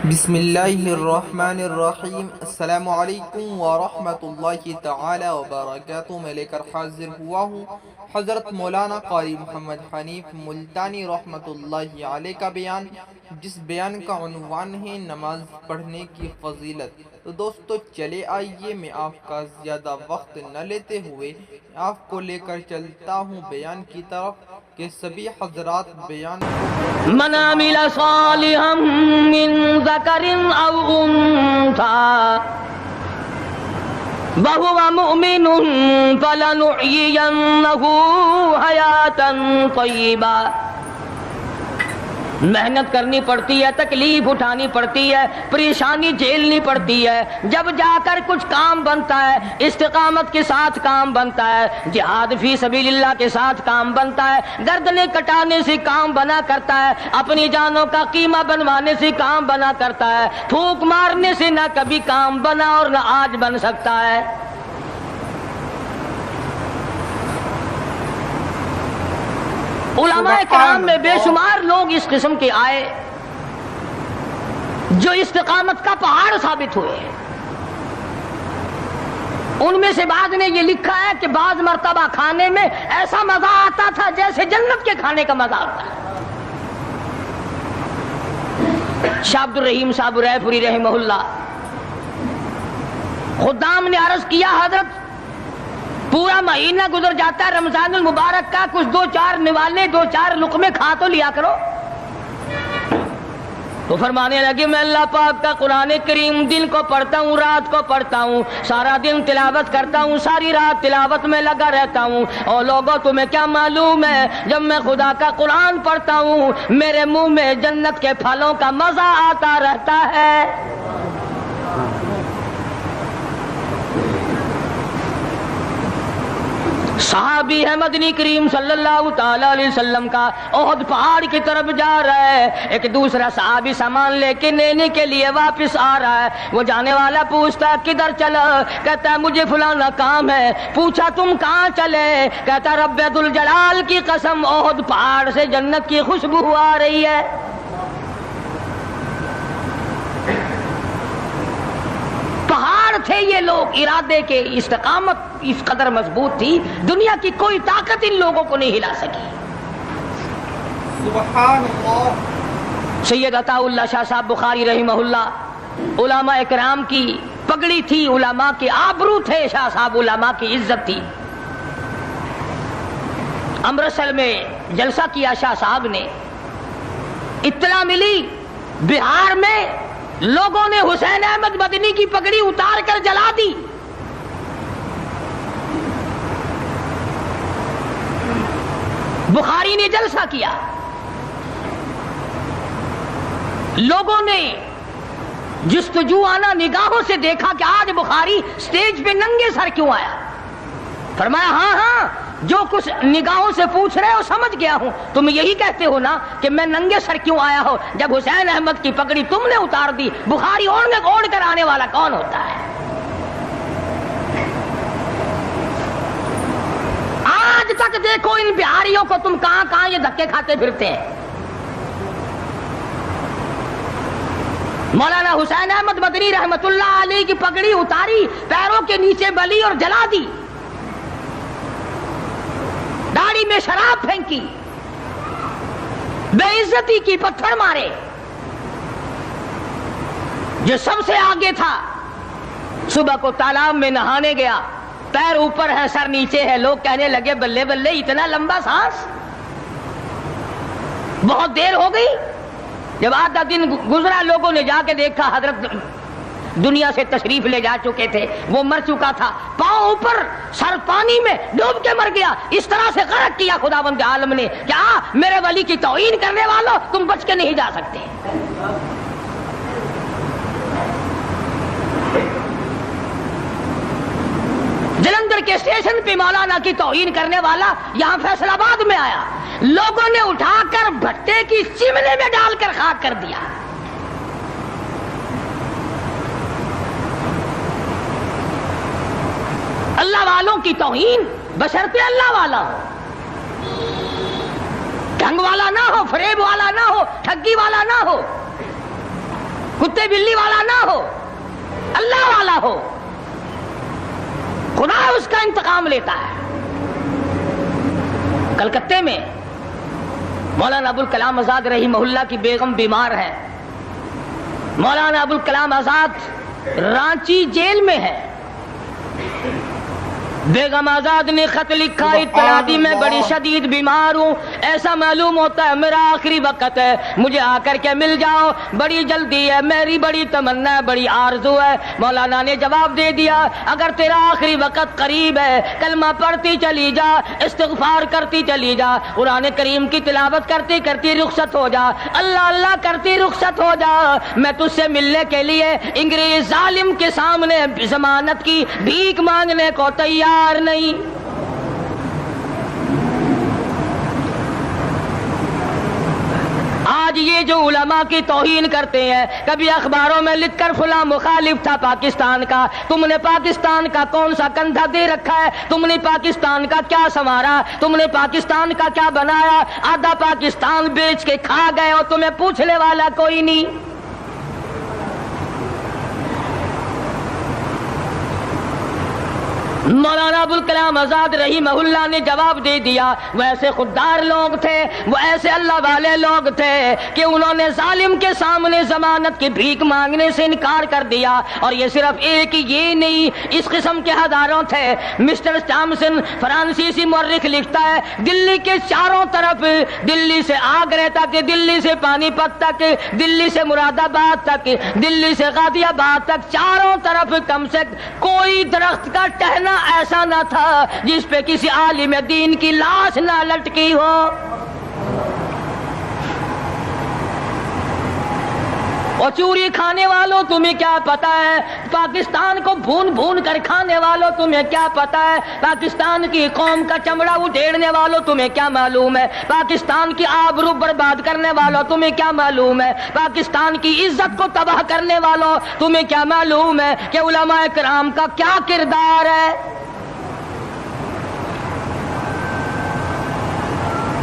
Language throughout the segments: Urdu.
بسم اللہ الرحمن الرحیم۔ السلام علیکم ورحمۃ اللہ تعالی وبرکاتہ۔ میں لے کر حاضر ہوا ہوں حضرت مولانا قاری محمد حنیف ملتانی رحمۃ اللہ علیہ کا بیان، جس بیان کا عنوان ہے نماز پڑھنے کی فضیلت۔ تو دوستو چلے آئیے، میں آپ کا زیادہ وقت نہ لیتے ہوئے آپ کو لے کر چلتا ہوں بیان کی طرف کہ سبھی حضرات بیان کو من عمل صالحا من ذکر او انثى وهو مؤمن فلنحيينه حياة طیبہ۔ محنت کرنی پڑتی ہے، تکلیف اٹھانی پڑتی ہے، پریشانی جھیلنی پڑتی ہے، جب جا کر کچھ کام بنتا ہے، استقامت کے ساتھ کام بنتا ہے، جہاد فی سبیل اللہ کے ساتھ کام بنتا ہے، گردنیں کٹانے سے کام بنا کرتا ہے، اپنی جانوں کا قیمہ بنوانے سے کام بنا کرتا ہے، پھونک مارنے سے نہ کبھی کام بنا اور نہ آج بن سکتا ہے۔ علماء کرام میں بے شمار لوگ اس قسم کے آئے جو استقامت کا پہاڑ ثابت ہوئے ہیں۔ ان میں سے بعض نے یہ لکھا ہے کہ بعض مرتبہ کھانے میں ایسا مزہ آتا تھا جیسے جنت کے کھانے کا مزہ آتا ہے۔ شاہ عبد الرحیم صاحب رائے پوری رحمہ اللہ، خدام نے عرض کیا حضرت پورا مہینہ گزر جاتا ہے رمضان المبارک کا، کچھ دو چار نوالے دو چار لقمے کھا تو لیا کرو۔ تو فرمانے لگے میں اللہ پاک کا قرآن کریم دن کو پڑھتا ہوں، رات کو پڑھتا ہوں، سارا دن تلاوت کرتا ہوں، ساری رات تلاوت میں لگا رہتا ہوں، اور لوگوں تمہیں کیا معلوم ہے جب میں خدا کا قرآن پڑھتا ہوں میرے منہ میں جنت کے پھلوں کا مزہ آتا رہتا ہے۔ صحابی ہے مدنی کریم صلی اللہ تعالی علیہ وسلم کا، احد پہاڑ کی طرف جا رہا ہے، ایک دوسرا صحابی سامان لے کے لینے کے لیے واپس آ رہا ہے، وہ جانے والا پوچھتا ہے کدھر چلا؟ کہتا ہے مجھے فلانا کام ہے۔ پوچھا تم کہاں چلے؟ کہتا رب ذوالجلال کی قسم احد پہاڑ سے جنت کی خوشبو آ رہی ہے۔ پہاڑ تھے یہ لوگ، ارادے کے، استقامت اس قدر مضبوط تھی، دنیا کی کوئی طاقت ان لوگوں کو نہیں ہلا سکی۔ سبحان اللہ۔ سید عطا اللہ شاہ صاحب بخاری رحمہ اللہ، علماء اکرام کی پگڑی تھی، علماء کے آبرو تھے شاہ صاحب، علماء کی عزت تھی۔ امرتسر میں جلسہ کیا شاہ صاحب نے، اطلاع ملی بہار میں لوگوں نے حسین احمد مدنی کی پگڑی اتار کر جلا دی۔ بخاری نے جلسہ کیا، لوگوں نے جستجوانہ نگاہوں سے دیکھا کہ آج بخاری سٹیج پہ ننگے سر کیوں آیا؟ فرمایا ہاں ہاں جو کچھ نگاہوں سے پوچھ رہے ہو سمجھ گیا ہوں، تم یہی کہتے ہو نا کہ میں ننگے سر کیوں آیا ہو؟ جب حسین احمد کی پگڑی تم نے اتار دی، بخاری اوڑھ کر آنے والا کون ہوتا ہے؟ آج تک دیکھو ان بہاریوں کو تم کہاں کہاں یہ دھکے کھاتے پھرتے ہیں۔ مولانا حسین احمد مدنی رحمت اللہ علیہ کی پگڑی اتاری، پیروں کے نیچے بلی اور جلا دی، داڑھی میں شراب پھینکی، بے عزتی کی، پتھر مارے۔ جو سب سے آگے تھا صبح کو تالاب میں نہانے گیا، پیر اوپر ہے سر نیچے ہے، لوگ کہنے لگے بلے بلے اتنا لمبا سانس، بہت دیر ہو گئی۔ جب آدھا دن گزرا لوگوں نے جا کے دیکھا حضرت دنیا سے تشریف لے جا چکے تھے، وہ مر چکا تھا، پاؤں اوپر سر پانی میں ڈوب کے مر گیا۔ اس طرح سے غرق کیا خداوند عالم نے، کیا میرے ولی کی توہین کرنے والوں تم بچ کے نہیں جا سکتے۔ جلندھر کے اسٹیشن پہ مولانا کی توہین کرنے والا یہاں فیصل آباد میں آیا، لوگوں نے اٹھا کر بھٹے کی چمنے میں ڈال کر خاک کر دیا۔ اللہ والوں کی توہین بشرطے اللہ والا ہو، ڈھنگ والا نہ ہو، فریب والا نہ ہو، ٹھگی والا نہ ہو۔ کتے بلی والا نہ ہو، اللہ والا ہو، خدا اس کا انتقام لیتا ہے۔ کلکتے میں مولانا ابوالکلام آزاد رحمہ اللہ کی بیگم بیمار ہے۔ مولانا ابوالکلام آزاد رانچی جیل میں ہے۔ بیگم آزاد نے خط لکھا، اطلاع دی میں بڑی شدید بیمار ہوں، ایسا معلوم ہوتا ہے میرا آخری وقت ہے، مجھے آ کر کے مل جاؤ، بڑی جلدی ہے، میری بڑی تمنا ہے، بڑی آرزو ہے۔ مولانا نے جواب دے دیا، اگر تیرا آخری وقت قریب ہے کلمہ پڑھتی چلی جا، استغفار کرتی چلی جا، قرآن کریم کی تلاوت کرتی کرتی رخصت ہو جا، اللہ اللہ کرتی رخصت ہو جا، میں تجھ سے ملنے کے لیے انگریز ظالم کے سامنے ضمانت کی بھیک مانگنے کو تیار نہیں۔ آج یہ جو علماء کی توہین کرتے ہیں، کبھی اخباروں میں لکھ کر فلاں مخالف تھا پاکستان کا، تم نے پاکستان کا کون سا کندھا دے رکھا ہے، تم نے پاکستان کا کیا سنوارا، تم نے پاکستان کا کیا بنایا، آدھا پاکستان بیچ کے کھا گئے اور تمہیں پوچھنے والا کوئی نہیں۔ مولانا ابوالکلام آزاد رحمہ اللہ نے جواب دے دیا، وہ ایسے خوددار لوگ تھے، وہ ایسے اللہ والے لوگ تھے کہ انہوں نے ظالم کے سامنے ضمانت کی بھیک مانگنے سے انکار کر دیا۔ اور یہ صرف ایک یہ نہیں، اس قسم کے ہزاروں تھے۔ مسٹر ٹامسن فرانسیسی مورخ لکھتا ہے، دلی کے چاروں طرف، دلی سے آگرہ تک، دلی سے پانی پت تک، دلی سے مراد آباد تک، دلی سے غازی آباد تک، چاروں طرف کم سے کوئی درخت کا ٹہنا ایسا نہ تھا جس پہ کسی عالم دین کی لاش نہ لٹکی ہو۔ اور چوری کھانے والوں تمہیں کیا پتا ہے، پاکستان کو بھون بھون کر کھانے والوں تمہیں کیا پتا ہے، پاکستان کی قوم کا چمڑا ادھیڑنے والوں تمہیں کیا معلوم ہے، پاکستان کی آبرو برباد کرنے والوں تمہیں کیا معلوم ہے، پاکستان کی عزت کو تباہ کرنے والوں تمہیں کیا معلوم ہے کہ علماء کرام کا کیا کردار ہے۔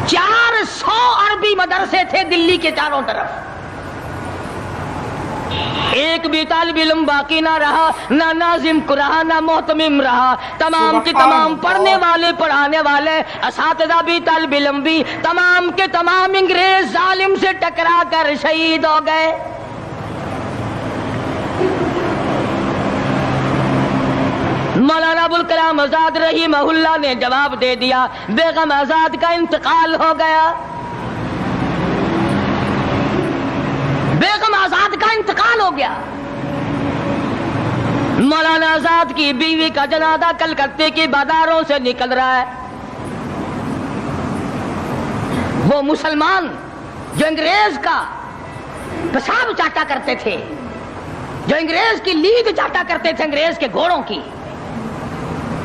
400 عربی مدرسے تھے دلی کے چاروں طرف، ایک بھی طالب علم باقی نہ رہا، نہ ناظم رہا، نہ محتمم رہا، تمام کے تمام پڑھنے والے، پڑھانے والے، اساتذہ بھی، طالب علم بھی، تمام کے تمام انگریز ظالم سے ٹکرا کر شہید ہو گئے۔ مولانا ابوالکلام آزاد رحمہ اللہ نے جواب دے دیا، بیگم آزاد کا انتقال ہو گیا، بیگم آزاد کا انتقال ہو گیا۔ مولانا آزاد کی بیوی کا جنازہ کلکتے کی بازاروں سے نکل رہا ہے۔ وہ مسلمان جو انگریز کا پیشاب چاٹا کرتے تھے، جو انگریز کی لید چاٹا کرتے تھے، انگریز کے گھوڑوں کی،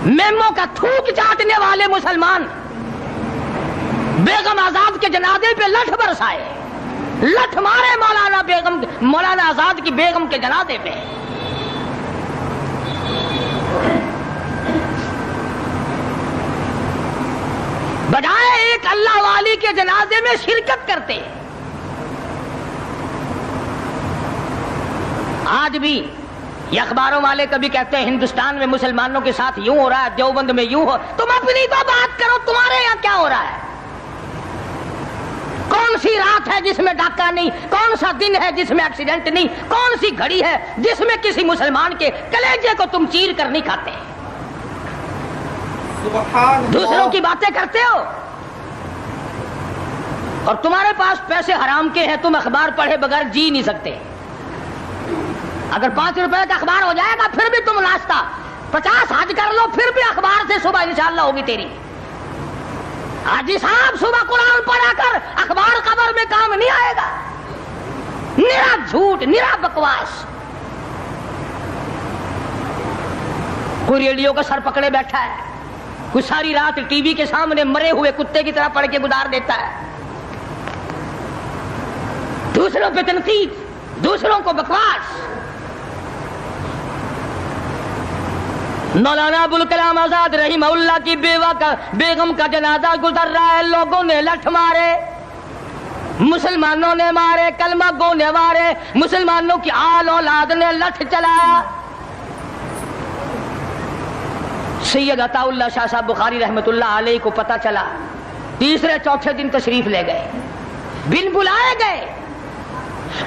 میموں کا تھوک چاٹنے والے مسلمان بیگم آزاد کے جنازے پہ لٹھ برسائے، لٹھ مارے مولانا آزاد کی بیگم کے جنازے پہ۔ بجائے ایک اللہ والی کے جنازے میں شرکت کرتے۔ آج بھی یہ اخباروں والے کبھی کہتے ہیں ہندوستان میں مسلمانوں کے ساتھ یوں ہو رہا ہے، دیوبند میں یوں ہو، تم اپنی تو بات کرو، تمہارے یہاں کیا ہو رہا ہے؟ کون سی رات ہے جس میں ڈاکہ نہیں، کون سا دن ہے جس میں ایکسیڈنٹ نہیں، کون سی گھڑی ہے جس میں کسی مسلمان کے کلیجے کو تم چیر کر نہیں کھاتے؟ دوسروں کی باتیں کرتے ہو اور تمہارے پاس پیسے حرام کے ہیں، تم اخبار پڑھے بغیر جی نہیں سکتے۔ اگر 5 روپے کا اخبار ہو جائے گا پھر بھی تم ناشتہ 50 حج کر لو، پھر بھی اخبار سے صبح انشاءاللہ ہوگی تیری۔ حاجی صاحب صبح قرآن پڑھا کر اخبار خبر میں کام نہیں آئے گا، نرا جھوٹ، نرا بکواس۔ کوئی ریڈیو کا سر پکڑے بیٹھا ہے، کوئی ساری رات ٹی وی کے سامنے مرے ہوئے کتے کی طرح پڑھ کے گزار دیتا ہے، دوسروں پہ تنقید، دوسروں کو بکواس۔ مولانا ابوالکلام آزاد رحمہ اللہ کی بیگم کا جنازہ گزر رہا ہے، لوگوں نے لٹھ مارے، مسلمانوں نے مارے، کلمہ گو نے مارے، مسلمانوں کی آل اولاد نے لٹھ چلایا۔ سید عطا اللہ شاہ صاحب بخاری رحمت اللہ علیہ کو پتہ چلا، تیسرے چوتھے دن تشریف لے گئے، بن بلائے گئے،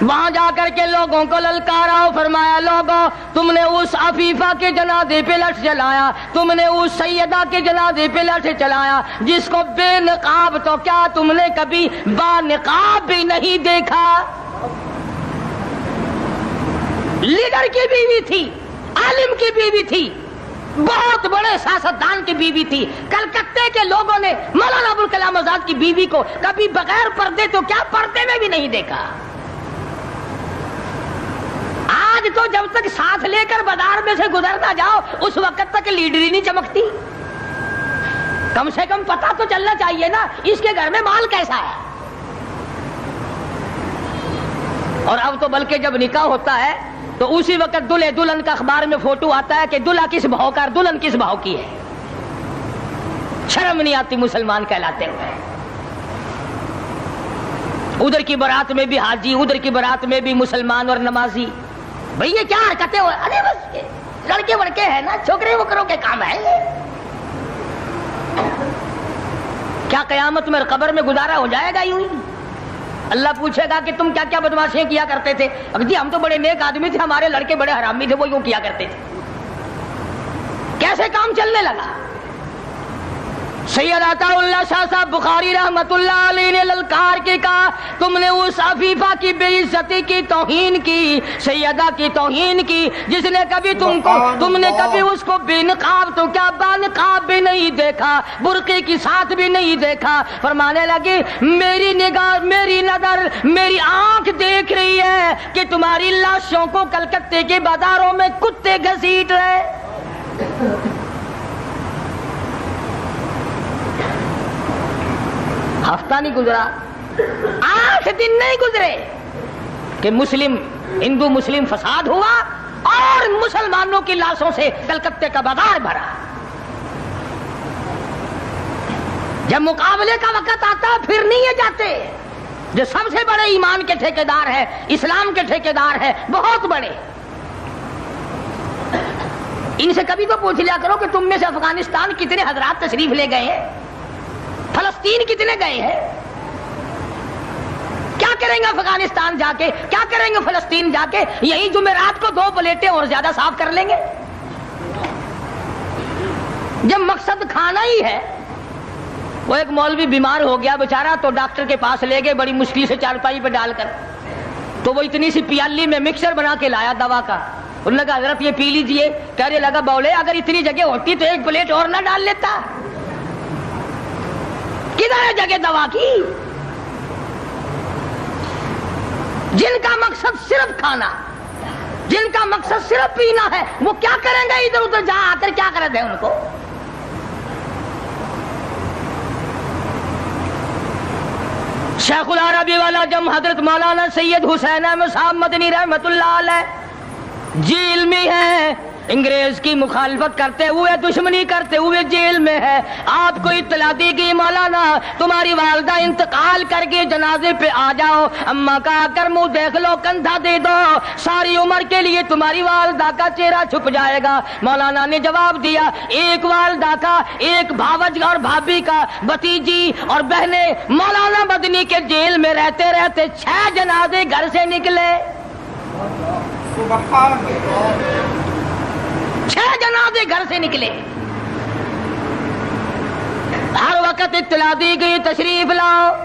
وہاں جا کر کے لوگوں کو للکارا، فرمایا لوگوں تم نے اس عفیفہ کے جنازے پہ لٹھ چلایا، تم نے اس سیدہ کے جنازے پہ لٹھ چلایا جس کو بے نقاب تو کیا تم نے کبھی با نقاب بھی نہیں دیکھا۔ لیڈر کی بیوی تھی، عالم کی بیوی تھی، بہت بڑے سیاستدان کی بیوی تھی، کلکتے کے لوگوں نے مولانا ابوالکلام آزاد کی بیوی کو کبھی بغیر پردے تو کیا پردے میں بھی نہیں دیکھا۔ آج تو جب تک ساتھ لے کر بازار میں سے گزرنا جاؤ اس وقت تک لیڈری نہیں چمکتی، کم سے کم پتہ تو چلنا چاہیے نا اس کے گھر میں مال کیسا ہے۔ اور اب تو بلکہ جب نکاح ہوتا ہے تو اسی وقت دلہے دلہن کا اخبار میں فوٹو آتا ہے کہ دلہا کس بھاؤ کا اور دلہن کس بھاؤ کی ہے۔ شرم نہیں آتی مسلمان کہلاتے ہوئے۔ ادھر کی بارات میں بھی حاجی، ادھر کی بارات میں بھی مسلمان اور نمازی۔ بھئی یہ کیا حرکتیں ہو، ارے بس لڑکے وڑکے ہیں نا، چھوکرے وکروں کے کام ہے یہ۔ کیا قیامت میں قبر میں گزارا ہو جائے گا یوں ہی؟ اللہ پوچھے گا کہ تم کیا کیا بدماشیاں کیا کرتے تھے؟ اب جی ہم تو بڑے نیک آدمی تھے، ہمارے لڑکے بڑے حرامی تھے، وہ یوں کیا کرتے تھے۔ کیسے کام چلنے لگا؟ سید عطا اللہ شاہ صاحب بخاری رحمت اللہ علیہ نے للکار کے کہا تم نے اس عفیفہ کی بے عزتی کی، توہین کی، سیدہ کی توہین کی، جس نے کبھی تم نے کبھی اس کو بے نقاب تو کیا با نقاب بھی نہیں دیکھا، برقعے کی ساتھ بھی نہیں دیکھا۔ فرمانے لگے میری نگاہ، میری نظر، میری آنکھ دیکھ رہی ہے کہ تمہاری لاشوں کو کلکتے کے بازاروں میں کتے گھسیٹ رہے۔ ہفتہ نہیں گزرا، 8 دن نہیں گزرے کہ ہندو مسلم فساد ہوا اور مسلمانوں کی لاشوں سے کلکتے کا بازار بھرا۔ جب مقابلے کا وقت آتا پھر نہیں یہ جاتے، جو سب سے بڑے ایمان کے ٹھیکیدار ہے، اسلام کے ٹھیکیدار ہے، بہت بڑے، ان سے کبھی تو پوچھ لیا کرو کہ تم میں سے افغانستان کتنے حضرات تشریف لے گئے ہیں، فلسطین کتنے گئے ہیں، کیا کریں گے افغانستان جا کے، کیا کریں گے فلسطین جا کے؟ یہی جمعرات کو 2 پلیٹیں اور زیادہ صاف کر لیں گے۔ جب مقصد کھانا ہی ہے۔ وہ ایک مولوی بیمار ہو گیا بیچارہ، تو ڈاکٹر کے پاس لے گئے بڑی مشکل سے چارپائی پہ ڈال کر، تو وہ اتنی سی پیالی میں مکسر بنا کے لایا دوا کا، انہوں نے کہا حضرت یہ پی لیجئے۔ کہنے لگا بولے اگر اتنی جگہ ہوتی تو 1 پلیٹ اور نہ ڈال لیتا، کدھر ہے جگہ دوا کی؟ جن کا مقصد صرف کھانا، جن کا مقصد صرف پینا ہے، وہ کیا کریں گے ادھر ادھر جا آ کر؟ کیا کرتے ہیں ان کو؟ شیخ العربی والا جم حضرت مولانا سید حسین احمد صاحب مدنی رحمت اللہ علیہ جیل میں ہے، انگریز کی مخالفت کرتے ہوئے، دشمنی کرتے ہوئے جیل میں ہے۔ آپ کو اطلاع دی گئی مولانا تمہاری والدہ انتقال کر کے جنازے پہ آ جاؤ، اماں کا آ کر منہ دیکھ لو، کندھا دے دو، ساری عمر کے لیے تمہاری والدہ کا چہرہ چھپ جائے گا۔ مولانا نے جواب دیا ایک والدہ کا، ایک بھاوج اور بھابھی کا، بھتیجی اور بہنیں مولانا مدنی کے جیل میں رہتے رہتے 6 جنازے گھر سے نکلے، 6 جنازے گھر سے نکلے۔ ہر وقت اطلاع دی گئی تشریف لاؤ،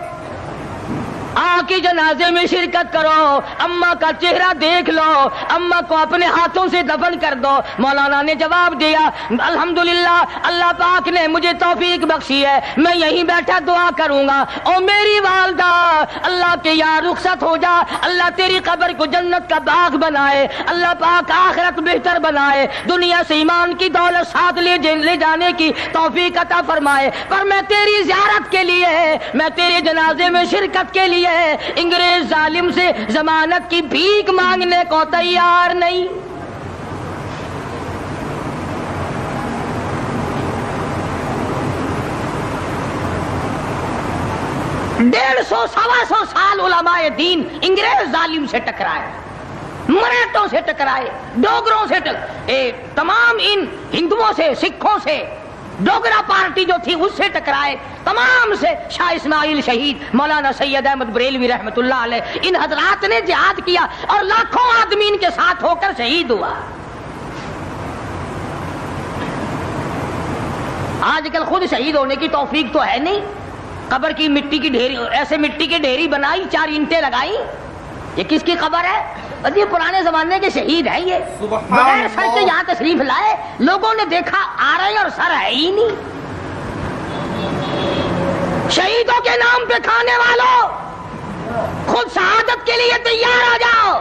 آ کے جنازے میں شرکت کرو، اماں کا چہرہ دیکھ لو، اماں کو اپنے ہاتھوں سے دفن کر دو۔ مولانا نے جواب دیا الحمدللہ اللہ پاک نے مجھے توفیق بخشی ہے، میں یہیں بیٹھا دعا کروں گا، او میری والدہ اللہ کے یار رخصت ہو جا، اللہ تیری قبر کو جنت کا باغ بنائے، اللہ پاک آخرت بہتر بنائے، دنیا سے ایمان کی دولت ساتھ لے جانے کی توفیق عطا فرمائے، پر میں تیری زیارت کے لیے، میں تیرے جنازے میں شرکت کے لیے انگریز ظالم سے ضمانت کی بھیک مانگنے کو تیار نہیں۔ 150 سوا سو سال علماء دین انگریز ظالم سے ٹکرائے، مراٹھوں سے ٹکرائے، ڈوگروں سے تمام ان ہندوؤں سے، سکھوں سے، ڈوگرا پارٹی جو تھی اس سے ٹکرائے، تمام سے، شاہ اسماعیل شہید، مولانا سید احمد بریلوی رحمت اللہ علیہ، ان حضرات نے جہاد کیا اور لاکھوں آدمین کے ساتھ ہو کر شہید ہوا۔ آج کل خود شہید ہونے کی توفیق تو ہے نہیں، قبر کی مٹی کی ڈھیری، ایسے مٹی کی ڈھیری بنائی، 4 اینٹیں لگائی، یہ کس کی قبر ہے؟ یہ پرانے زمانے کے شہید ہے، یہ بغیر سر کے یہاں تشریف لائے، لوگوں نے دیکھا آ رہے اور سر ہے ہی نہیں۔ شہیدوں کے نام پہ کھانے والوں، خود شہادت کے لیے تیار ہو جاؤ۔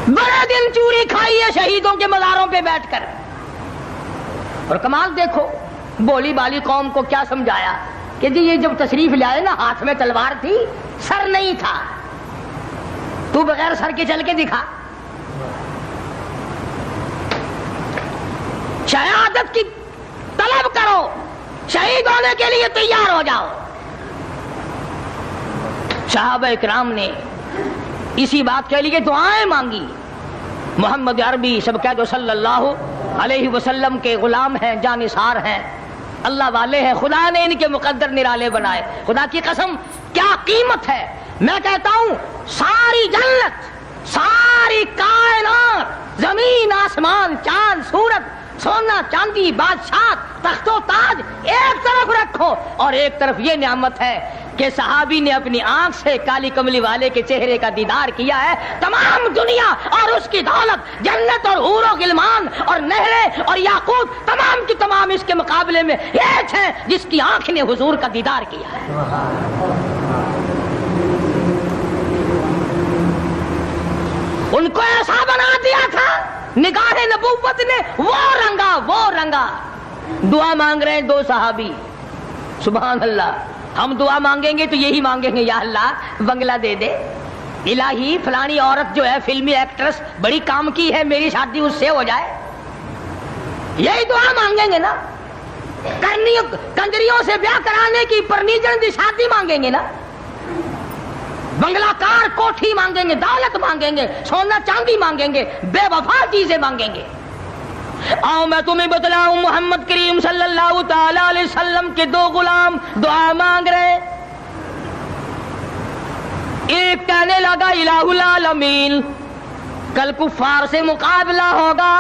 بڑے دن چوری کھائی ہے شہیدوں کے مزاروں پہ بیٹھ کر، اور کمال دیکھو بولی بالی قوم کو کیا سمجھایا کہ جی یہ جب تشریف لے آئے نا، ہاتھ میں تلوار تھی، سر نہیں تھا، تو بغیر سر کے چل کے دکھا۔ شہادت کی طلب کرو، شہید ہونے کے لیے تیار ہو جاؤ۔ صحابہ اکرام نے اسی بات کے لیے دعائیں مانگی۔ محمد عربی سب کہہ دو صلی اللہ علیہ وسلم کے غلام ہیں، جانثار ہیں، اللہ والے ہیں، خدا نے ان کے مقدر نرالے بنائے۔ خدا کی قسم کیا قیمت ہے، میں کہتا ہوں ساری جنت، ساری کائنات، زمین آسمان، چاند سورج، سونا چاندی، بادشاہ، تخت و تاج ایک طرف رکھو، اور ایک طرف یہ نعمت ہے کہ صحابی نے اپنی آنکھ سے کالی کملی والے کے چہرے کا دیدار کیا ہے۔ تمام دنیا اور اس کی دولت، جنت اور حور و غلمان اور نہریں اور یاقوت، تمام کی تمام اس کے مقابلے میں ایک ہے جس کی آنکھ نے حضور کا دیدار کیا ہے۔ ان کو ایسا بنا دیا تھا، نگاہ نبوت نے وہ رنگا۔ دعا مانگ رہے ہیں 2 صحابی، سبحان اللہ۔ ہم دعا مانگیں گے تو یہی مانگیں گے، یا اللہ بنگلہ دے دے، الہی فلانی عورت جو ہے فلمی ایکٹریس بڑی کام کی ہے، میری شادی اس سے ہو جائے، یہی دعا مانگیں گے نا۔ کنجریوں سے بیاہ کرانے کی پرنیجن دی شادی مانگیں گے نا، بنگلہ کار کوٹھی مانگیں گے، دولت مانگیں گے، سونا چاندی مانگیں گے، بے وفا چیزیں مانگیں گے۔ آؤ میں تمہیں بتلاؤں، محمد کریم صلی اللہ تعالی علیہ وسلم کے 2 غلام دعا مانگ رہے۔ ایک کہنے لگا الہ العالمین، کل کفار سے مقابلہ ہوگا،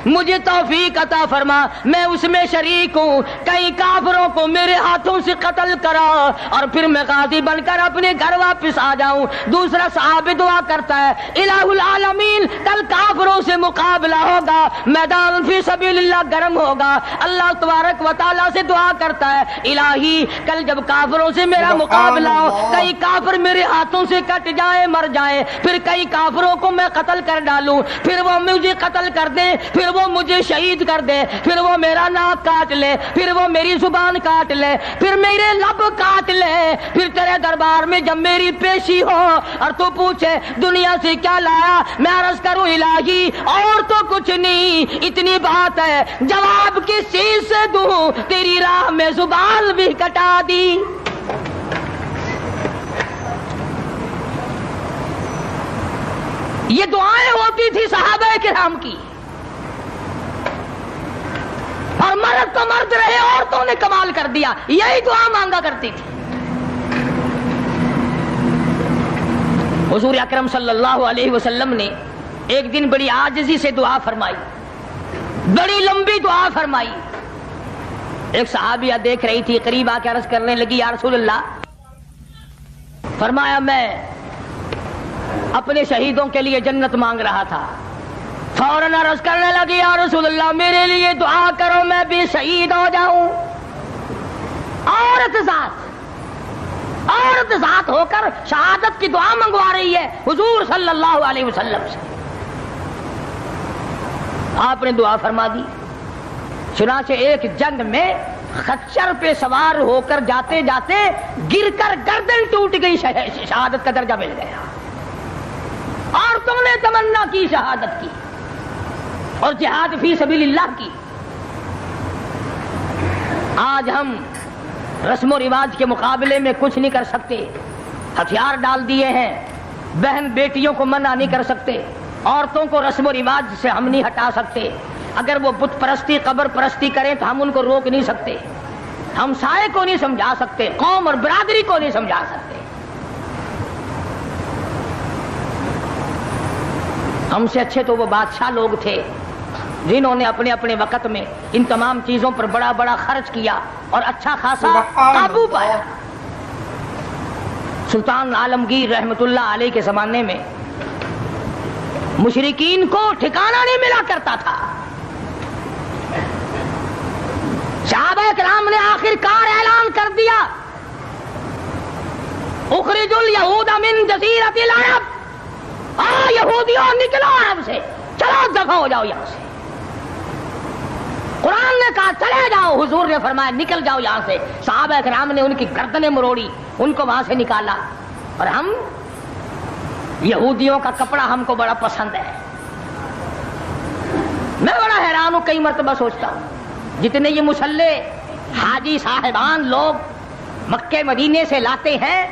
مجھے توفیق عطا فرما، میں اس میں شریک ہوں، کئی کافروں کو میرے ہاتھوں سے قتل کرا اور پھر میں غازی بن کر اپنے گھر واپس آ جاؤں۔ دوسرا صحابی دعا کرتا ہے الہ العالمین، کل کافروں سے مقابلہ ہوگا، میدان فی سبیل اللہ گرم ہوگا، اللہ تبارک و تعالیٰ سے دعا کرتا ہے الہی کل جب کافروں سے میرا مقابلہ ہو، کئی کافر میرے ہاتھوں سے کٹ جائیں، مر جائیں، پھر کئی کافروں کو میں قتل کر ڈالوں، پھر وہ مجھے قتل کر دیں، پھر وہ مجھے شہید کر دے، پھر وہ میرا ناک کاٹ لے، پھر وہ میری زبان کاٹ لے، پھر میرے لب کاٹ لے، پھر تیرے دربار میں جب میری پیشی ہو اور تو پوچھے دنیا سے کیا لایا، میں عرض کروں الہی اور تو کچھ نہیں، اتنی بات ہے جواب کس چیز سے دوں، تیری راہ میں زبان بھی کٹا دی۔ یہ دعائیں ہوتی تھی صحابہ کرام کی، اور مرد تو مرد رہے، عورتوں نے کمال کر دیا، یہی دعا مانگا کرتی تھی۔ حضور اکرم صلی اللہ علیہ وسلم نے ایک دن بڑی عاجزی سے دعا فرمائی، بڑی لمبی دعا فرمائی۔ ایک صحابیہ دیکھ رہی تھی، قریب آ کے عرض کرنے لگی یا رسول اللہ، فرمایا میں اپنے شہیدوں کے لیے جنت مانگ رہا تھا، فوراً عرض کرنے لگی یا رسول اللہ میرے لیے دعا کرو میں بھی شہید ہو جاؤں۔ عورت ذات ہو کر شہادت کی دعا منگوا رہی ہے حضور صلی اللہ علیہ وسلم سے۔ آپ نے دعا فرما دی۔ چنانچہ ایک جنگ میں خچر پہ سوار ہو کر جاتے جاتے گر کر گردن ٹوٹ گئی، شہادت کا درجہ مل گیا، اور تم نے تمنا کی شہادت کی اور جہاد فی سبیل اللہ کی۔ آج ہم رسم و رواج کے مقابلے میں کچھ نہیں کر سکتے، ہتھیار ڈال دیے ہیں، بہن بیٹیوں کو منع نہیں کر سکتے، عورتوں کو رسم و رواج سے ہم نہیں ہٹا سکتے، اگر وہ بت پرستی قبر پرستی کریں تو ہم ان کو روک نہیں سکتے، ہم سائے کو نہیں سمجھا سکتے، قوم اور برادری کو نہیں سمجھا سکتے۔ ہم سے اچھے تو وہ بادشاہ لوگ تھے جنہوں نے اپنے اپنے وقت میں ان تمام چیزوں پر بڑا بڑا خرچ کیا اور اچھا خاصا قابو پایا۔ سلطان عالمگیر رحمت اللہ علیہ کے زمانے میں مشرکین کو ٹھکانہ نہیں ملا کرتا تھا۔ صحابہ کرام نے آخر کار اعلان کر دیا، اخرجوا اليہود من جزیرۃ العرب، یہودیوں نکلو عرب سے، چلو دفع ہو جاؤ یہاں سے۔ قرآن نے کہا چلے جاؤ، حضور نے فرمایا نکل جاؤ یہاں سے۔ صحابہ کرام نے ان کی گردنیں مروڑی، ان کو وہاں سے نکالا۔ اور ہم یہودیوں کا کپڑا ہم کو بڑا پسند ہے۔ میں بڑا حیران ہوں، کئی مرتبہ سوچتا ہوں جتنے یہ مسلح حاجی صاحبان لوگ مکے مدینے سے لاتے ہیں،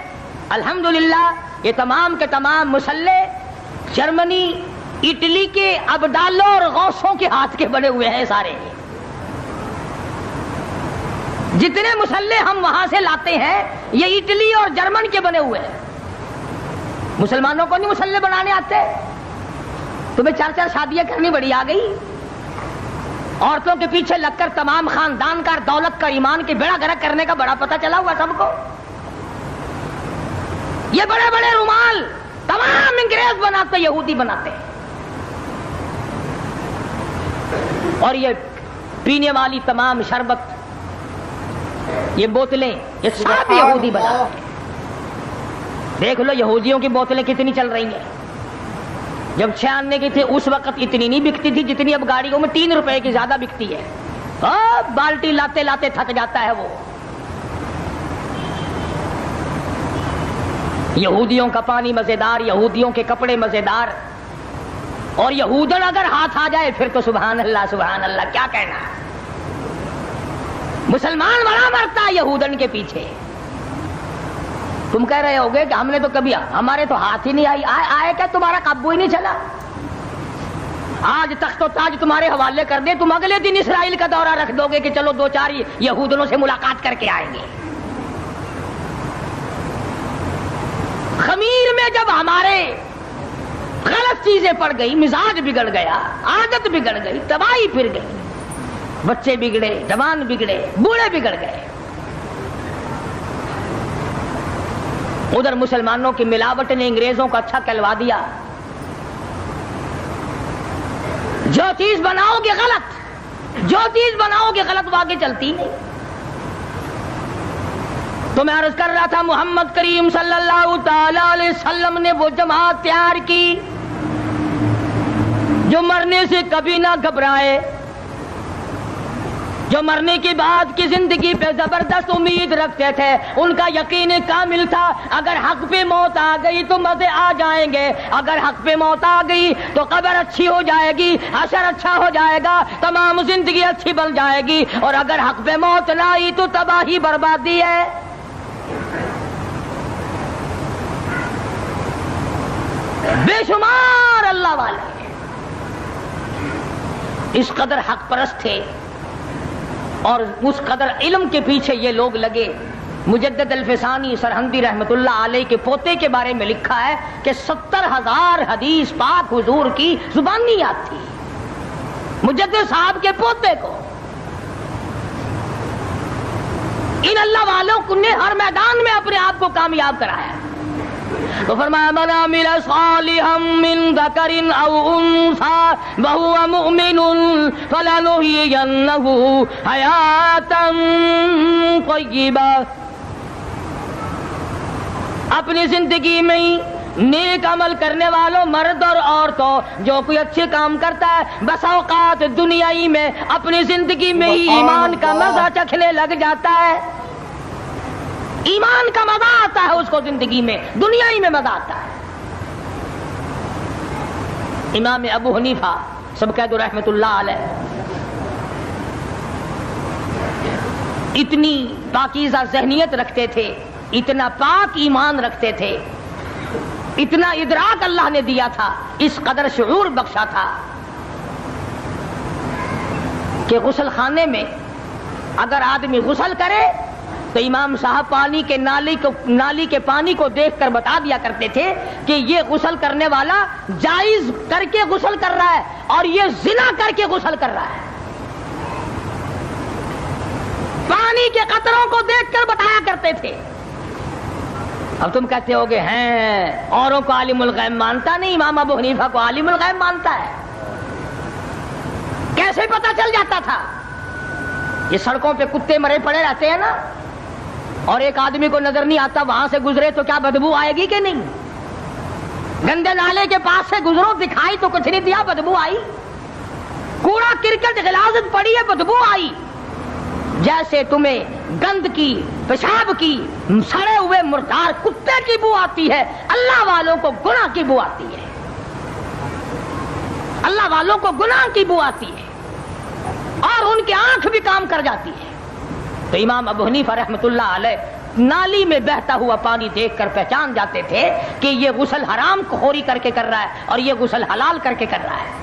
الحمدللہ یہ تمام کے تمام مسلح جرمنی اٹلی کے ابدالوں اور غوثوں کے ہاتھ کے بنے ہوئے ہیں سارے۔ جتنے مسلح ہم وہاں سے لاتے ہیں یہ اٹلی اور جرمن کے بنے ہوئے ہیں۔ مسلمانوں کو نہیں مسلح بنانے آتے؟ تمہیں 4 شادیاں کرنی بڑی آ گئی؟ عورتوں کے پیچھے لگ کر تمام خاندان کا، دولت کا، ایمان کی بیڑا گرک کرنے کا بڑا پتہ چلا ہوا سب کو۔ یہ بڑے بڑے رومال تمام انگریز بناتے، یہودی بناتے، اور یہ پینے والی تمام شربت، یہ بوتلیں، یہ سب یہودی بناتے۔ دیکھ لو یہودیوں کی بوتلیں کتنی چل رہی ہیں۔ جب 96 کی تھی اس وقت اتنی نہیں بکتی تھی جتنی اب گاڑیوں میں 3 روپے کی زیادہ بکتی ہے۔ بالٹی لاتے لاتے تھک جاتا ہے وہ۔ یہودیوں کا پانی مزیدار، یہودیوں کے کپڑے مزیدار، اور یہودن اگر ہاتھ آ جائے پھر تو سبحان اللہ سبحان اللہ، کیا کہنا۔ مسلمان بڑا مرتا ہے یہودن کے پیچھے۔ تم کہہ رہے ہوگے کہ ہم نے تو کبھی، ہمارے تو ہاتھ ہی نہیں آئے کیا، تمہارا قابو ہی نہیں چلا۔ آج تخت و تاج تمہارے حوالے کر دے، تم اگلے دن اسرائیل کا دورہ رکھ دو گے کہ چلو 2-4 یہودنوں سے ملاقات کر کے آئیں گے۔ خمیر میں جب ہمارے غلط چیزیں پڑ گئی، مزاج بگڑ گیا، عادت بگڑ گئی، تباہی پھر گئی، بچے بگڑے، جوان بگڑے، بوڑھے بگڑ گئے۔ ادھر مسلمانوں کی ملاوٹ نے انگریزوں کو اچھا کہلوا دیا۔ جو چیز بناؤ گے غلط، جو چیز بناؤ گے غلط، وہ آگے چلتی نہیں۔ تو میں عرض کر رہا تھا، محمد کریم صلی اللہ تعالی علیہ وسلم نے وہ جماعت تیار کی جو مرنے سے کبھی نہ گھبرائے، جو مرنے کے بعد کی زندگی پہ زبردست امید رکھتے تھے، ان کا یقین کامل تھا اگر حق پہ موت آ گئی تو مزے آ جائیں گے، اگر حق پہ موت آ گئی تو قبر اچھی ہو جائے گی، حشر اچھا ہو جائے گا، تمام زندگی اچھی بن جائے گی، اور اگر حق پہ موت نہ آئی تو تباہی بربادی ہے۔ بے شمار اللہ والے اس قدر حق پرست تھے اور اس قدر علم کے پیچھے یہ لوگ لگے۔ مجدد الفسانی سرہندی رحمت اللہ علیہ کے پوتے کے بارے میں لکھا ہے کہ 70,000 حدیث پاک حضور کی زبانی یاد تھی مجدد صاحب کے پوتے کو۔ ان اللہ والوں نے ہر میدان میں اپنے آپ کو کامیاب کرایا۔ تو فرمایا من عمل صالحا من ذکر او انثى وهو مؤمن فلنحيينه حیاتا طیبہ۔ اپنی زندگی میں نیک عمل کرنے والوں، مرد اور عورتوں، جو کوئی اچھے کام کرتا ہے بس اوقات دنیائی میں اپنی زندگی میں ہی ایمان کا مزہ چکھنے لگ جاتا ہے۔ ایمان کا مزہ آتا ہے اس کو زندگی میں، دنیا ہی میں مزہ آتا ہے۔ امام ابو حنیفہ سب کہہ دو رحمت اللہ علیہ، اتنی پاکیزہ ذہنیت رکھتے تھے، اتنا پاک ایمان رکھتے تھے، اتنا ادراک اللہ نے دیا تھا، اس قدر شعور بخشا تھا کہ غسل خانے میں اگر آدمی غسل کرے تو امام صاحب پانی کے نالی کے پانی کو دیکھ کر بتا دیا کرتے تھے کہ یہ غسل کرنے والا جائز کر کے غسل کر رہا ہے اور یہ زنا کر کے غسل کر رہا ہے۔ پانی کے قطروں کو دیکھ کر بتایا کرتے تھے۔ اب تم کہتے ہو گے ہیں اوروں کو عالم الغیب مانتا نہیں، امام ابو حنیفہ کو عالم الغیب مانتا ہے۔ کیسے پتا چل جاتا تھا؟ یہ سڑکوں پہ کتے مرے پڑے رہتے ہیں نا، اور ایک آدمی کو نظر نہیں آتا، وہاں سے گزرے تو کیا بدبو آئے گی کہ نہیں؟ گندے نالے کے پاس سے گزرو، دکھائی تو کچھ نہیں دیا، بدبو آئی۔ کوڑا کرکٹ غلاظت پڑی ہے، بدبو آئی۔ جیسے تمہیں گند کی، پیشاب کی، سڑے ہوئے مردار کتے کی بو آتی ہے، اللہ والوں کو گناہ کی بو آتی ہے، اللہ والوں کو گناہ کی بو آتی ہے، اور ان کی آنکھ بھی کام کر جاتی ہے۔ تو امام ابو حنیفہ رحمۃ اللہ علیہ نالی میں بہتا ہوا پانی دیکھ کر پہچان جاتے تھے کہ یہ غسل حرام خوری کر کے کر رہا ہے اور یہ غسل حلال کر کے کر رہا ہے۔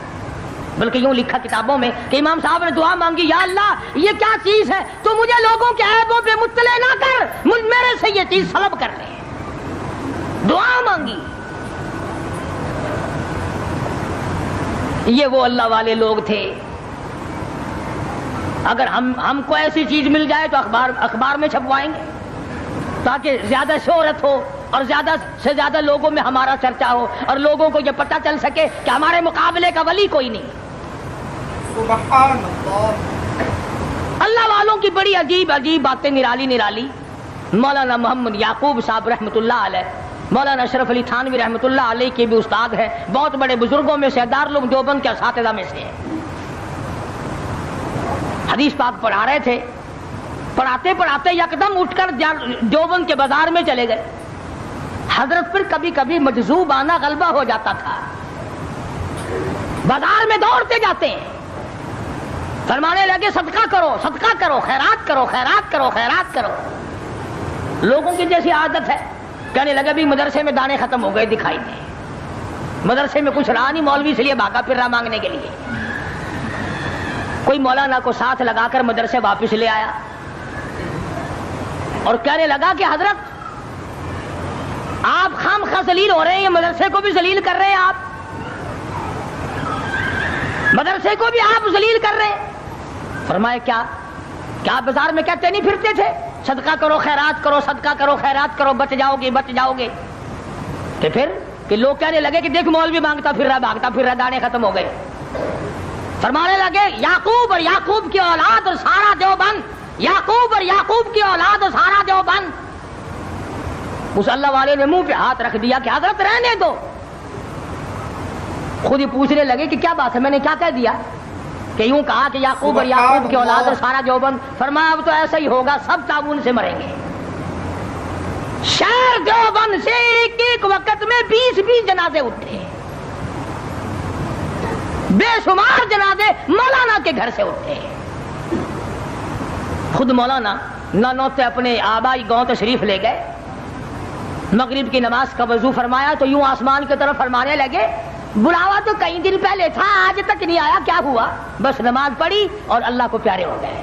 بلکہ یوں لکھا کتابوں میں کہ امام صاحب نے دعا مانگی، یا اللہ یہ کیا چیز ہے، تو مجھے لوگوں کے عیبوں پہ مطلع نہ کر، میرے سے یہ چیز سلب کر لے۔ دعا مانگی۔ یہ وہ اللہ والے لوگ تھے۔ اگر ہم کو ایسی چیز مل جائے تو اخبار میں چھپوائیں گے تاکہ زیادہ شہرت ہو اور زیادہ سے زیادہ لوگوں میں ہمارا چرچا ہو اور لوگوں کو یہ پتہ چل سکے کہ ہمارے مقابلے کا ولی کوئی نہیں۔ سبحان اللہ۔ اللہ والوں کی بڑی عجیب عجیب باتیں نرالی۔ مولانا محمد یعقوب صاحب رحمۃ اللہ علیہ، مولانا اشرف علی تھانوی رحمۃ اللہ علیہ کے بھی استاد ہیں، بہت بڑے بزرگوں میں سے، دارالعلوم دیوبند کے اساتذہ میں سے ہیں۔ حدیث پاک پڑھا رہے تھے، پڑھاتے پڑھاتے یکدم اٹھ کر دیوبند کے بازار میں چلے گئے۔ حضرت پر کبھی کبھی مجذوب آنا غلبہ ہو جاتا تھا، بازار میں دوڑتے جاتے ہیں، فرمانے لگے صدقہ کرو، صدقہ کرو، خیرات کرو، خیرات کرو، خیرات کرو۔ لوگوں کی جیسی عادت ہے، کہنے لگا بھی مدرسے میں دانے ختم ہو گئے، دکھائی دیں، مدرسے میں کچھ رہا نہیں، مولوی اس لیے بھاگا پھر رہا مانگنے کے لیے۔ کوئی مولانا کو ساتھ لگا کر مدرسے واپس لے آیا اور کہنے لگا کہ حضرت آپ خام خواہ ذلیل ہو رہے ہیں، یہ مدرسے کو بھی ذلیل کر رہے ہیں، آپ مدرسے کو بھی آپ ذلیل کر رہے ہیں۔ فرمائے کیا بازار میں کہتے نہیں پھرتے تھے صدقہ کرو، خیرات کرو، صدقہ کرو، خیرات کرو، بچ جاؤ گے، بچ جاؤ گے؟ کہ پھر کہ لوگ کہنے لگے کہ دیکھ مولوی مانگتا پھر رہا، بھاگتا پھر رہا، دانے ختم ہو گئے۔ فرمانے لگے یعقوب اور یعقوب کی اولاد اور سارا دیوبند، یعقوب اور یعقوب کی اولاد اور سارا دیوبند۔ اس اللہ والے نے منہ پہ ہاتھ رکھ دیا کہ حضرت رہنے دو۔ خود ہی پوچھنے لگے کہ کیا بات ہے، میں نے کیا کہہ دیا؟ کہ یوں کہا کہ یعقوب اور یعقوب کی اولاد اور سارا دیوبند۔ فرمایا اب تو ایسا ہی ہوگا، سب تعاون سے مریں گے۔ شہر دیوبند سے ایک وقت میں 20 جنازے اٹھے، بے شمار جنازے مولانا کے گھر سے اٹھے۔ خود مولانا نانوتے اپنے آبائی گاؤں تشریف لے گئے، مغرب کی نماز کا وضو فرمایا تو یوں آسمان کی طرف فرمانے لگے بلاوا تو کئی دن پہلے تھا، آج تک نہیں آیا، کیا ہوا؟ بس نماز پڑھی اور اللہ کو پیارے ہو گئے۔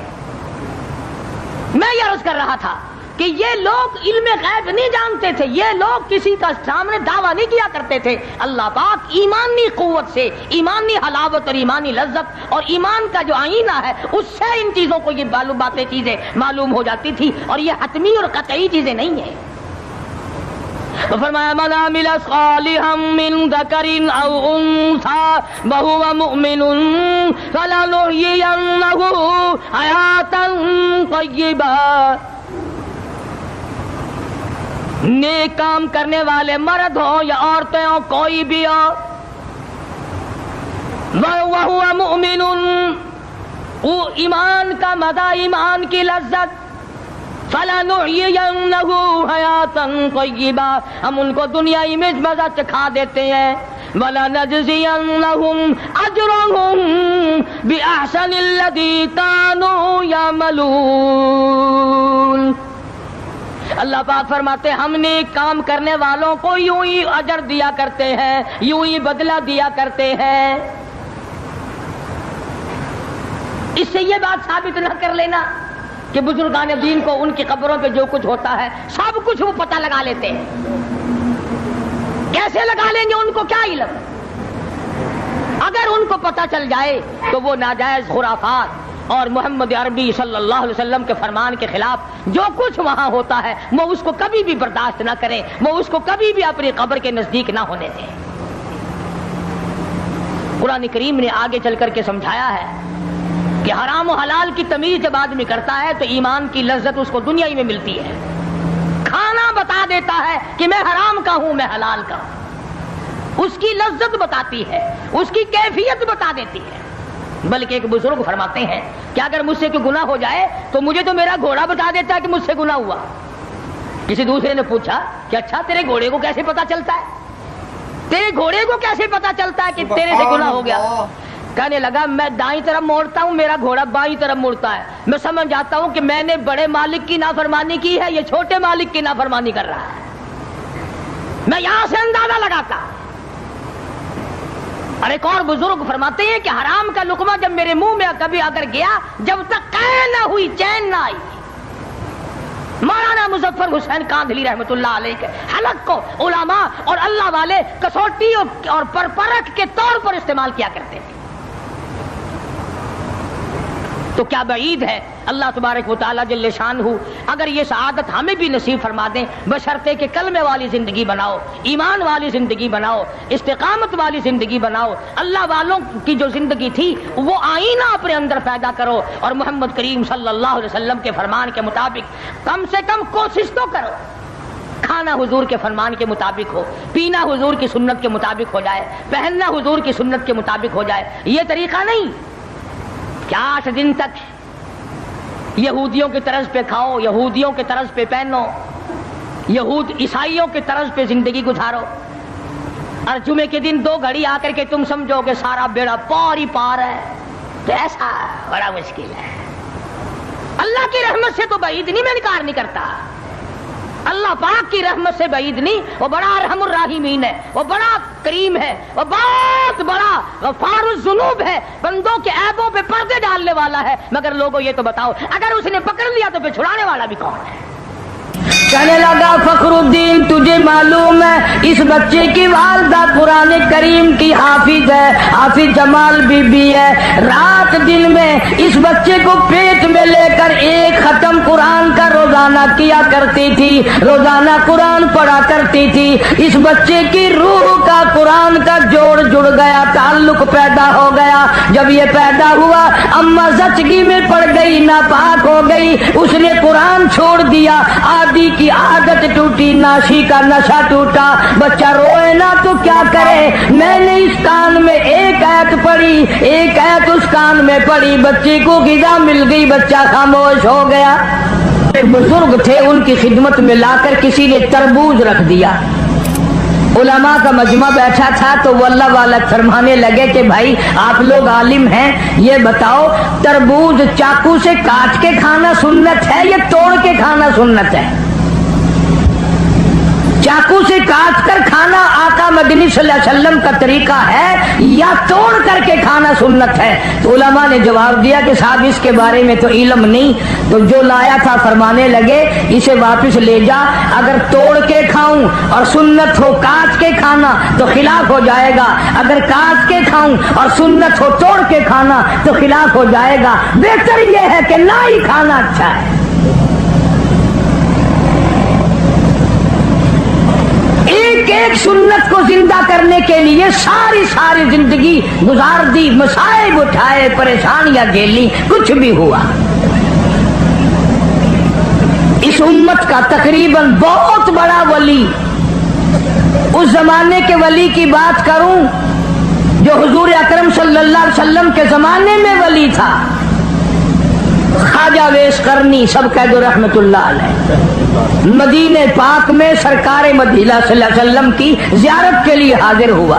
میں یہ عرض کر رہا تھا کہ یہ لوگ علم غیب نہیں جانتے تھے، یہ لوگ کسی کا سامنے دعویٰ نہیں کیا کرتے تھے۔ اللہ پاک ایمانی قوت سے، ایمانی حلاوت اور ایمانی لذت اور ایمان کا جو آئینہ ہے اس سے ان چیزوں کو یہ باتیں چیزیں معلوم ہو جاتی تھی، اور یہ حتمی اور قطعی چیزیں نہیں ہیں۔ تو فرمایا من عمل صالحا من ذکر او انثى وهو مؤمن فلنحيينه حیاتا طیبا۔ نیک کام کرنے والے مرد ہو یا عورتیں ہو، کوئی بھی ہو، وَهُوَ مُؤْمِنٌ، وہ ایمان کا مزہ، ایمان کی لذت، فَلَنُحْيِيَنَّهُ حَيَاةً طَيِّبَةً، ہم ان کو دنیائی میں مزہ چکھا دیتے ہیں، وَلَنَجْزِيَنَّهُمْ أَجْرَهُمْ بِأَحْسَنِ الَّذِي كَانُوا يَعْمَلُونَ۔ اللہ پاک فرماتے ہم نے کام کرنے والوں کو یوں ہی اجر دیا کرتے ہیں، یوں ہی بدلہ دیا کرتے ہیں۔ اس سے یہ بات ثابت نہ کر لینا کہ بزرگان دین کو ان کی قبروں پہ جو کچھ ہوتا ہے سب کچھ وہ پتہ لگا لیتے ہیں۔ کیسے لگا لیں گے؟ ان کو کیا علم؟ اگر ان کو پتہ چل جائے تو وہ ناجائز خرافات اور محمد عربی صلی اللہ علیہ وسلم کے فرمان کے خلاف جو کچھ وہاں ہوتا ہے وہ اس کو کبھی بھی برداشت نہ کریں، وہ اس کو کبھی بھی اپنی قبر کے نزدیک نہ ہونے دیں۔ قرآن کریم نے آگے چل کر کے سمجھایا ہے کہ حرام و حلال کی تمیز جب آدمی کرتا ہے تو ایمان کی لذت اس کو دنیا ہی میں ملتی ہے۔ کھانا بتا دیتا ہے کہ میں حرام کا ہوں، میں حلال کا ہوں، اس کی لذت بتاتی ہے، اس کی کیفیت بتا دیتی ہے۔ بلکہ ایک بزرگ فرماتے ہیں کہ اگر مجھ سے کوئی گناہ ہو جائے تو مجھے تو میرا گھوڑا بتا دیتا ہے کہ مجھ سے گناہ ہوا۔ کسی دوسرے نے پوچھا کہ اچھا تیرے گھوڑے کو کیسے پتا چلتا ہے؟ تیرے گھوڑے کو کیسے پتا چلتا ہے کہ تیرے سے گناہ ہو گیا؟ کہنے لگا میں دائیں طرف موڑتا ہوں، میرا گھوڑا بائیں طرف مڑتا ہے، میں سمجھ جاتا ہوں کہ میں نے بڑے مالک کی نافرمانی کی ہے، یہ چھوٹے مالک کی نافرمانی کر رہا ہے۔ میں یہاں سے اندازہ لگاتا۔ اور ایک اور بزرگ فرماتے ہیں کہ حرام کا لقمہ جب میرے منہ میں کبھی اگر گیا، جب تک قے نہ ہوئی چین نہ آئی۔ مولانا مظفر حسین کاندھلی رحمۃ اللہ علیہ کے حلق کو علماء اور اللہ والے کسوٹی اور پرپرکھ کے طور پر استعمال کیا کرتے تھے۔ تو کیا بعید ہے اللہ تبارک و تعالیٰ جل شانہ اگر یہ سعادت ہمیں بھی نصیب فرما دیں، بشرطے کہ کلمے والی زندگی بناؤ، ایمان والی زندگی بناؤ، استقامت والی زندگی بناؤ، اللہ والوں کی جو زندگی تھی وہ آئینہ اپنے اندر پیدا کرو، اور محمد کریم صلی اللہ علیہ وسلم کے فرمان کے مطابق کم سے کم کوشش تو کرو، کھانا حضور کے فرمان کے مطابق ہو، پینا حضور کی سنت کے مطابق ہو جائے، پہننا حضور کی سنت کے مطابق ہو جائے۔ یہ طریقہ نہیں کہ 8 دن تک یہودیوں کے طرز پہ کھاؤ، یہودیوں کے طرز پہ پہنو، یہود عیسائیوں کے طرز پہ زندگی گزارو، اور جمعے کے دن 2 گھڑی آ کر کے تم سمجھو کہ سارا بیڑا پار ہی پار ہے، تو ایسا بڑا مشکل ہے۔ اللہ کی رحمت سے تو بعید نہیں، میں انکار نہیں کرتا، اللہ پاک کی رحمت سے بعید نہیں، وہ بڑا ارحم الراحمین ہے، وہ بڑا کریم ہے، وہ بہت بڑا غفار الذنوب ہے، بندوں کے عیبوں پہ پردے ڈالنے والا ہے۔ مگر لوگوں یہ تو بتاؤ اگر اس نے پکڑ لیا تو پھر چھڑانے والا بھی کون ہے؟ کہنے لگا فخر الدین تجھے معلوم ہے اس بچے کی والدہ قرآن کریم کی حافظ ہے، حافظ جمال بی بی ہے، رات دن میں اس بچے کو پیٹ میں لے کر 1 ختم قرآن کا روزانہ کیا کرتی تھی، روزانہ قرآن پڑھا کرتی تھی۔ اس بچے کی روح کا قرآن کا جوڑ جڑ گیا، تعلق پیدا ہو گیا۔ جب یہ پیدا ہوا اماں زچگی میں پڑ گئی، ناپاک ہو گئی، اس نے قرآن چھوڑ دیا، آدھی کی عادت ٹوٹی، ناشی کا نشہ ٹوٹا، بچہ روئے نا تو کیا کرے؟ میں نے اس کان میں 1 آیت پڑھی، 1 آیت اس کان میں پڑھی، بچے کو غذا مل گئی، بچہ خاموش ہو گیا۔ ایک بزرگ تھے، ان کی خدمت میں لا کر کسی نے تربوز رکھ دیا، علماء کا مجمع بیٹھا تھا تو وہ اللہ والا فرمانے لگے کہ بھائی آپ لوگ عالم ہیں، یہ بتاؤ تربوز چاقو سے کاٹ کے کھانا سنت ہے یا توڑ کے کھانا سنت ہے؟ چاقو سے کاٹ کر کھانا آقا مدنی صلی اللہ علیہ وسلم کا طریقہ ہے یا توڑ کر کے کھانا سنت ہے؟ تو علماء نے جواب دیا کہ صاحب اس کے بارے میں تو علم نہیں، تو جو لایا تھا فرمانے لگے اسے واپس لے جا، اگر توڑ کے کھاؤں اور سنت ہو کاٹ کے کھانا تو خلاف ہو جائے گا، اگر کاٹ کے کھاؤں اور سنت ہو توڑ کے کھانا تو خلاف ہو جائے گا، بہتر یہ ہے کہ نہ ہی کھانا اچھا ہے۔ ایک سنت کو زندہ کرنے کے لیے ساری زندگی گزار دی، مصائب اٹھائے، پریشانیاں جھیلی، کچھ بھی ہوا۔ اس امت کا تقریباً بہت بڑا ولی، اس زمانے کے ولی کی بات کروں جو حضور اکرم صلی اللہ علیہ وسلم کے زمانے میں ولی تھا، خواجہ ویس قرنی سب کہہ دو رحمت اللہ علیہ، مدینہ پاک میں سرکار مدینہ صلی اللہ علیہ وسلم کی زیارت کے لیے حاضر ہوا۔